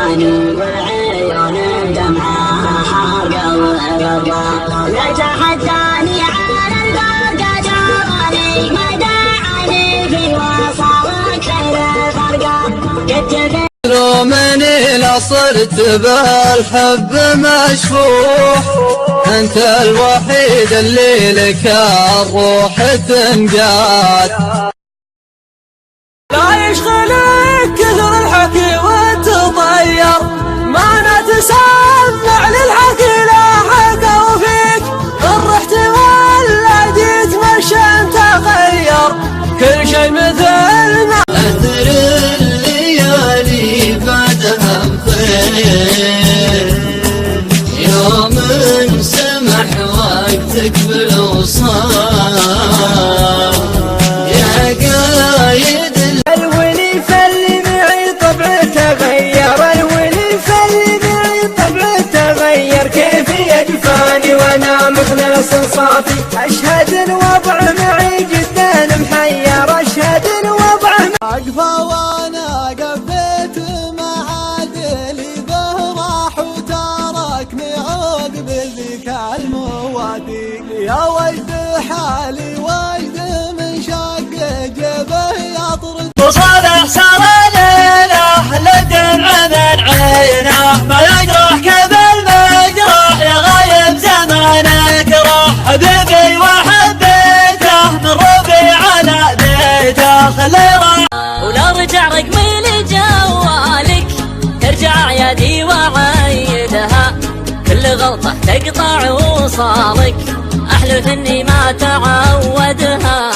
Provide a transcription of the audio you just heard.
العيون دمعة حرقة وغرقة لا تحداني على البرقة جراني مدعني في وصلك خير فرقة لو مني لصرت بالحب مشفوح انت الوحيد اللي لك الروح تنقاد لا يشغلك كثر الحكي وتطير ما تسمع للحكي لا حكوا فيك ان رحت ولا جيت مشى تغير كل شي مثل ما اثر الليالي بعدها بخير يوم سمح وقتك بالوصال يا قايد الوليف اللي معي طبعه تغير الوليف اللي معي طبعه تغير كيف يجفاني وانا مخلص صافي اشهد الوضع معي جدا محير اشهد الوضع اقفى وانا قفيت معادلي به راح وتركني عقب ذيك الموادي يا ويد حالي ويد من شق جبه يطرد وصالح صار ليله للدمع من عينه ما يجرح كيف المجرح يا غايب زمانك راح حبيبي وحبيته من ربي على بيته خلي راح ولو رجع رقمي لجوالك ترجع عيادي وعيدها كل غلطة تقطع وصالك احلف اني ما تعودها